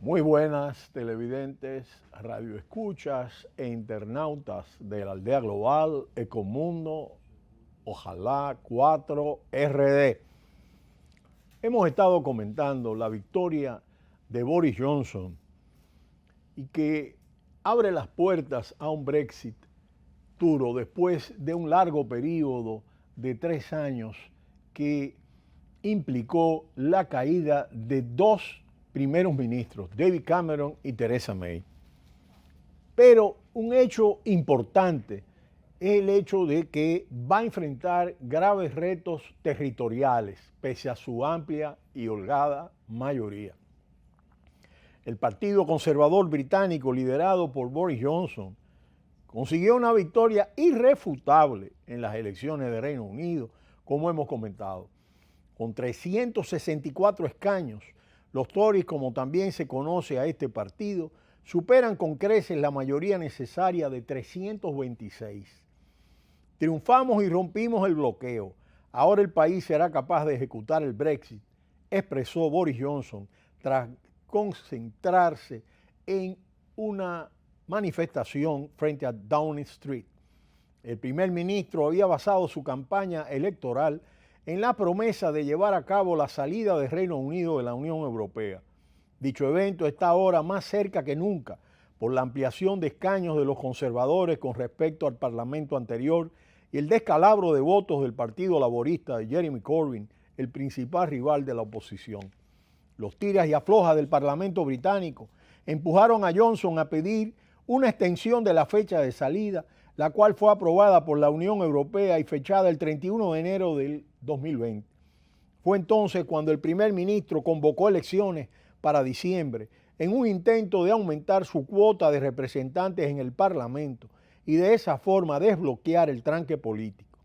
Muy buenas televidentes, radioescuchas e internautas de la Aldea Global, Ecomundo, Ojalá 4RD. Hemos estado comentando la victoria de Boris Johnson y que abre las puertas a un Brexit duro después de un largo periodo de 3 años que implicó la caída de dos primeros ministros, David Cameron y Theresa May. Pero un hecho importante es el hecho de que va a enfrentar graves retos territoriales, pese a su amplia y holgada mayoría. El Partido Conservador Británico, liderado por Boris Johnson, consiguió una victoria irrefutable en las elecciones de Reino Unido, como hemos comentado. Con 364 escaños, los Tories, como también se conoce a este partido, superan con creces la mayoría necesaria de 326. Triunfamos y rompimos el bloqueo. Ahora el país será capaz de ejecutar el Brexit, expresó Boris Johnson tras concentrarse en una manifestación frente a Downing Street. El primer ministro había basado su campaña electoral en la promesa de llevar a cabo la salida del Reino Unido de la Unión Europea. Dicho evento está ahora más cerca que nunca por la ampliación de escaños de los conservadores con respecto al Parlamento anterior y el descalabro de votos del Partido Laborista de Jeremy Corbyn, el principal rival de la oposición. Los tiras y aflojas del Parlamento británico empujaron a Johnson a pedir una extensión de la fecha de salida, la cual fue aprobada por la Unión Europea y fechada el 31 de enero del 2020. Fue entonces cuando el primer ministro convocó elecciones para diciembre en un intento de aumentar su cuota de representantes en el Parlamento y de esa forma desbloquear el tranque político.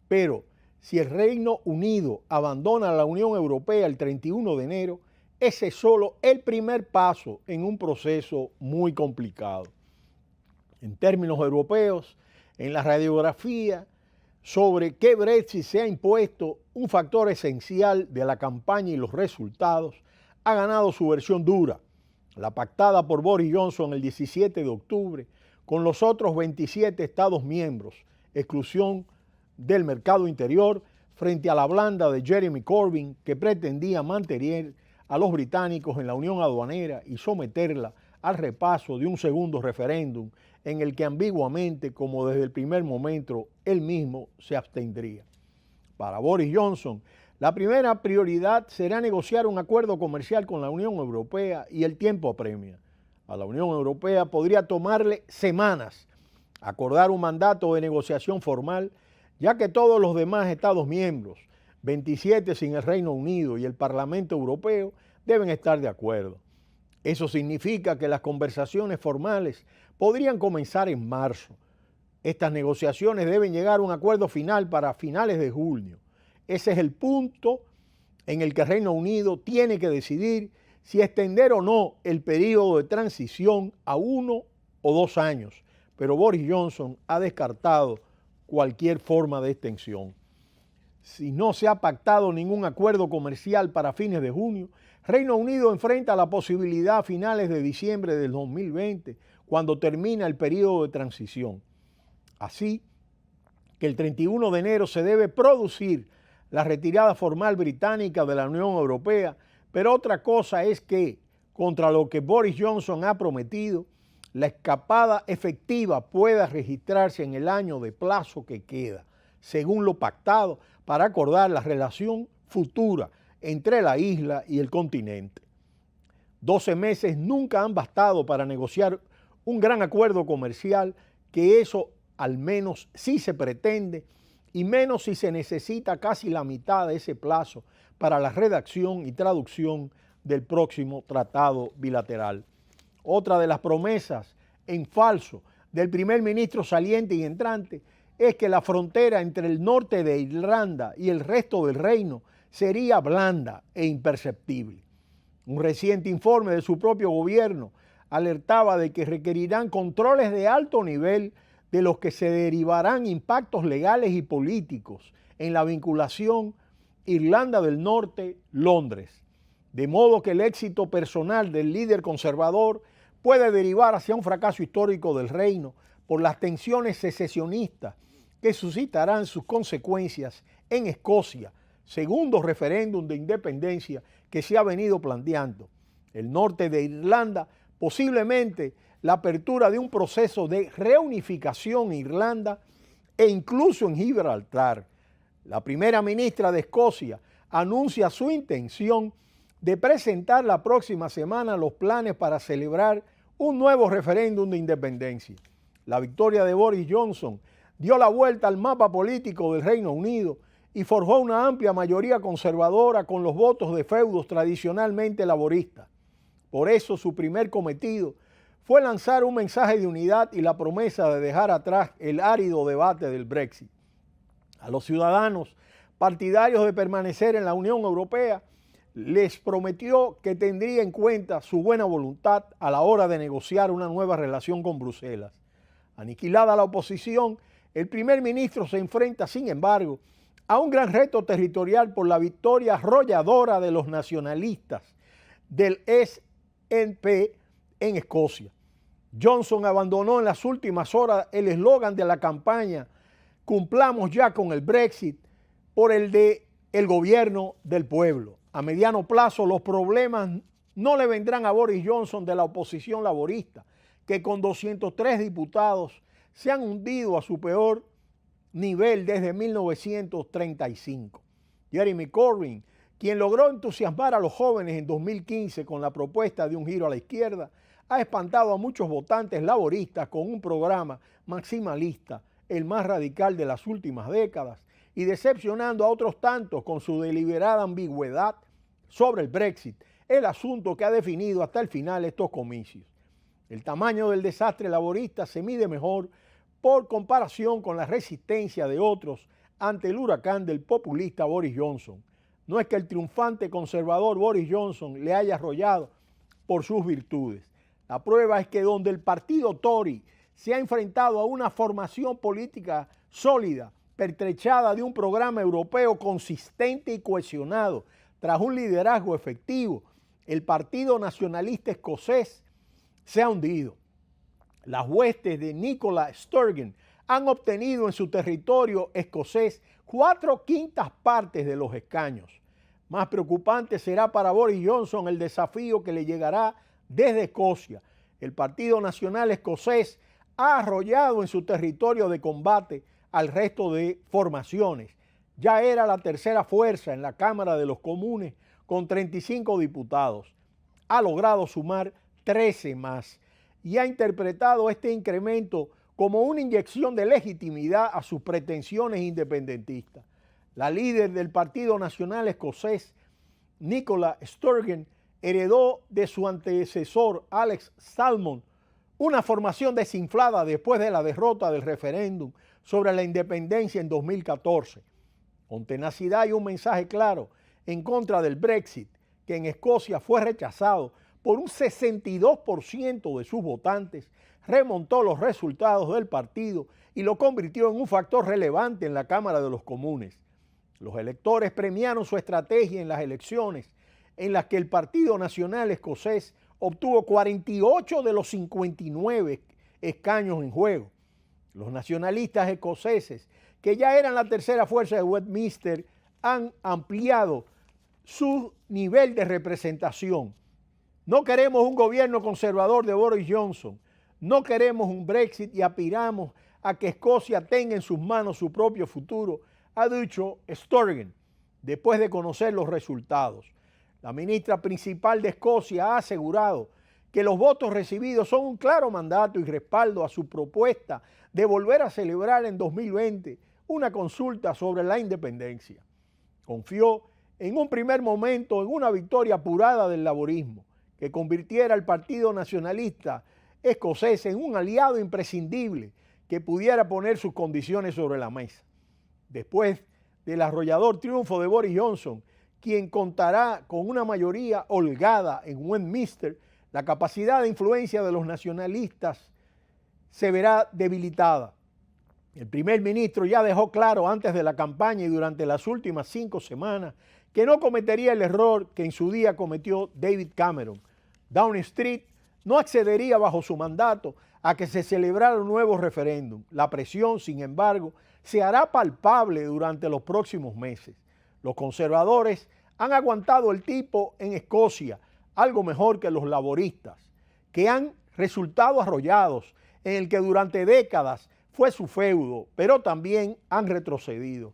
Pero si el Reino Unido abandona la Unión Europea el 31 de enero, ese es solo el primer paso en un proceso muy complicado. En términos europeos, en la radiografía sobre qué Brexit se ha impuesto, un factor esencial de la campaña y los resultados ha ganado su versión dura, la pactada por Boris Johnson el 17 de octubre con los otros 27 Estados miembros, exclusión del mercado interior frente a la blanda de Jeremy Corbyn, que pretendía mantener a los británicos en la unión aduanera y someterla al repaso de un segundo referéndum en el que ambiguamente, como desde el primer momento, él mismo se abstendría. Para Boris Johnson, la primera prioridad será negociar un acuerdo comercial con la Unión Europea y el tiempo apremia. A la Unión Europea podría tomarle semanas acordar un mandato de negociación formal, ya que todos los demás Estados miembros, 27 sin el Reino Unido y el Parlamento Europeo, deben estar de acuerdo. Eso significa que las conversaciones formales podrían comenzar en marzo. Estas negociaciones deben llegar a un acuerdo final para finales de junio. Ese es el punto en el que el Reino Unido tiene que decidir si extender o no el periodo de transición a 1 o 2 años. Pero Boris Johnson ha descartado cualquier forma de extensión. Si no se ha pactado ningún acuerdo comercial para fines de junio, Reino Unido enfrenta la posibilidad a finales de diciembre del 2020, cuando termina el periodo de transición. Así que el 31 de enero se debe producir la retirada formal británica de la Unión Europea, pero otra cosa es que, contra lo que Boris Johnson ha prometido, la escapada efectiva pueda registrarse en el año de plazo que queda, según lo pactado, para acordar la relación futura entre la isla y el continente. 12 meses nunca han bastado para negociar un gran acuerdo comercial, que eso al menos sí se pretende, y menos si se necesita casi la mitad de ese plazo para la redacción y traducción del próximo tratado bilateral. Otra de las promesas en falso del primer ministro saliente y entrante es que la frontera entre el norte de Irlanda y el resto del reino sería blanda e imperceptible. Un reciente informe de su propio gobierno alertaba de que requerirán controles de alto nivel de los que se derivarán impactos legales y políticos en la vinculación Irlanda del Norte-Londres. de modo que el éxito personal del líder conservador puede derivar hacia un fracaso histórico del reino por las tensiones secesionistas que suscitarán sus consecuencias en Escocia, segundo referéndum de independencia que se ha venido planteando. El norte de Irlanda, posiblemente la apertura de un proceso de reunificación en Irlanda e incluso en Gibraltar. La primera ministra de Escocia anuncia su intención de presentar la próxima semana los planes para celebrar un nuevo referéndum de independencia. La victoria de Boris Johnson dio la vuelta al mapa político del Reino Unido y forjó una amplia mayoría conservadora con los votos de feudos tradicionalmente laboristas. Por eso su primer cometido fue lanzar un mensaje de unidad y la promesa de dejar atrás el árido debate del Brexit. A los ciudadanos partidarios de permanecer en la Unión Europea les prometió que tendría en cuenta su buena voluntad a la hora de negociar una nueva relación con Bruselas. Aniquilada la oposición, el primer ministro se enfrenta, sin embargo, a un gran reto territorial por la victoria arrolladora de los nacionalistas del SNP en Escocia. Johnson abandonó en las últimas horas el eslogan de la campaña "Cumplamos ya con el Brexit" por el de "el gobierno del pueblo". A mediano plazo los problemas no le vendrán a Boris Johnson de la oposición laborista, que con 203 diputados se han hundido a su peor nivel desde 1935. Jeremy Corbyn, quien logró entusiasmar a los jóvenes en 2015 con la propuesta de un giro a la izquierda, ha espantado a muchos votantes laboristas con un programa maximalista, el más radical de las últimas décadas, y decepcionando a otros tantos con su deliberada ambigüedad sobre el Brexit, el asunto que ha definido hasta el final estos comicios. El tamaño del desastre laborista se mide mejor por comparación con la resistencia de otros ante el huracán del populista Boris Johnson. No es que el triunfante conservador Boris Johnson le haya arrollado por sus virtudes. La prueba es que donde el partido Tory se ha enfrentado a una formación política sólida, pertrechada de un programa europeo consistente y cohesionado, tras un liderazgo efectivo, el Partido Nacionalista Escocés se ha hundido. Las huestes de Nicola Sturgeon han obtenido en su territorio escocés 4/5 partes de los escaños. Más preocupante será para Boris Johnson el desafío que le llegará desde Escocia. El Partido Nacional Escocés ha arrollado en su territorio de combate al resto de formaciones. Ya era la tercera fuerza en la Cámara de los Comunes con 35 diputados. Ha logrado sumar 13 más y ha interpretado este incremento como una inyección de legitimidad a sus pretensiones independentistas. La líder del Partido Nacional Escocés, Nicola Sturgeon, heredó de su antecesor Alex Salmond una formación desinflada después de la derrota del referéndum sobre la independencia en 2014, con tenacidad y un mensaje claro en contra del Brexit, que en Escocia fue rechazado por un 62% de sus votantes, remontó los resultados del partido y lo convirtió en un factor relevante en la Cámara de los Comunes. Los electores premiaron su estrategia en las elecciones, en las que el Partido Nacional Escocés obtuvo 48 de los 59 escaños en juego. Los nacionalistas escoceses, que ya eran la tercera fuerza de Westminster, han ampliado su nivel de representación. No queremos un gobierno conservador de Boris Johnson, no queremos un Brexit y aspiramos a que Escocia tenga en sus manos su propio futuro, ha dicho Sturgeon, después de conocer los resultados. La ministra principal de Escocia ha asegurado que los votos recibidos son un claro mandato y respaldo a su propuesta de volver a celebrar en 2020 una consulta sobre la independencia. Confió en un primer momento en una victoria apurada del laborismo, que convirtiera al Partido Nacionalista Escocés en un aliado imprescindible que pudiera poner sus condiciones sobre la mesa. Después del arrollador triunfo de Boris Johnson, quien contará con una mayoría holgada en Westminster, la capacidad de influencia de los nacionalistas se verá debilitada. El primer ministro ya dejó claro antes de la campaña y durante las últimas 5 semanas que no cometería el error que en su día cometió David Cameron. Downing Street no accedería bajo su mandato a que se celebrara un nuevo referéndum. La presión, sin embargo, se hará palpable durante los próximos meses. Los conservadores han aguantado el tipo en Escocia, algo mejor que los laboristas, que han resultado arrollados en el que durante décadas fue su feudo, pero también han retrocedido.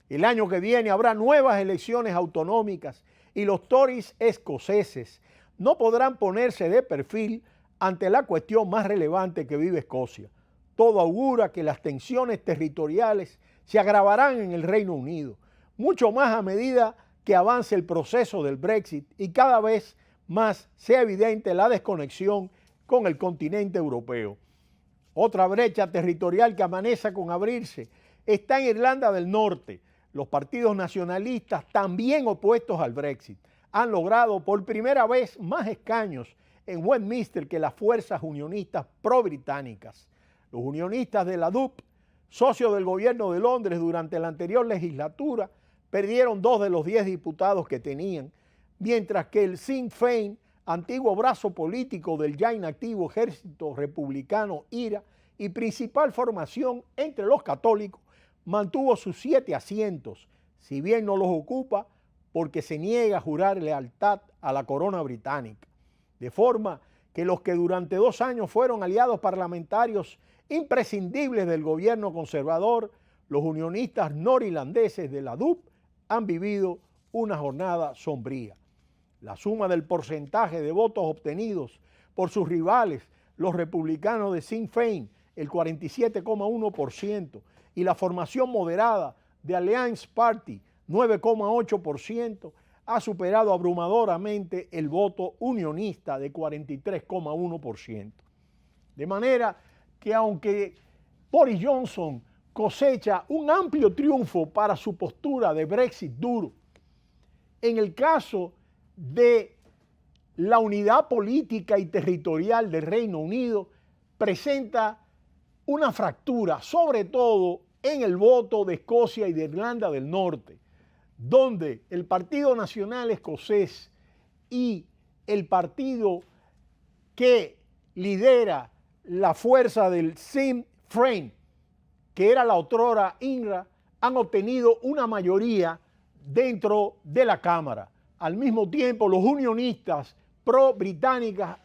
El año que viene habrá nuevas elecciones autonómicas y los Tories escoceses no podrán ponerse de perfil ante la cuestión más relevante que vive Escocia. Todo augura que las tensiones territoriales se agravarán en el Reino Unido, mucho más a medida que avance el proceso del Brexit y cada vez más sea evidente la desconexión con el continente europeo. Otra brecha territorial que amanece con abrirse está en Irlanda del Norte. Los partidos nacionalistas, también opuestos al Brexit, han logrado por primera vez más escaños en Westminster que las fuerzas unionistas pro-británicas. Los unionistas de la DUP, socios del gobierno de Londres durante la anterior legislatura, perdieron 2 de los 10 diputados que tenían, mientras que el Sinn Féin, antiguo brazo político del ya inactivo ejército republicano IRA y principal formación entre los católicos, mantuvo sus 7 asientos, si bien no los ocupa porque se niega a jurar lealtad a la corona británica. De forma que los que durante 2 años fueron aliados parlamentarios imprescindibles del gobierno conservador, los unionistas norirlandeses de la DUP, han vivido una jornada sombría. La suma del porcentaje de votos obtenidos por sus rivales, los republicanos de Sinn Féin, el 47,1%, y la formación moderada de Alliance Party, 9,8%, ha superado abrumadoramente el voto unionista de 43,1%. De manera que aunque Boris Johnson cosecha un amplio triunfo para su postura de Brexit duro, en el caso de la unidad política y territorial del Reino Unido, presenta una fractura, sobre todo en el voto de Escocia y de Irlanda del Norte, donde el Partido Nacional Escocés y el partido que lidera la fuerza del Sinn Féin, que era la otrora INRA, han obtenido una mayoría dentro de la Cámara. Al mismo tiempo, los unionistas pro-británicas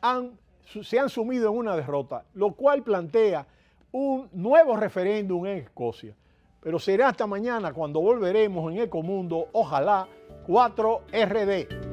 se han sumido en una derrota, lo cual plantea un nuevo referéndum en Escocia. Pero será hasta mañana cuando volveremos en Ecomundo, ojalá 4RD.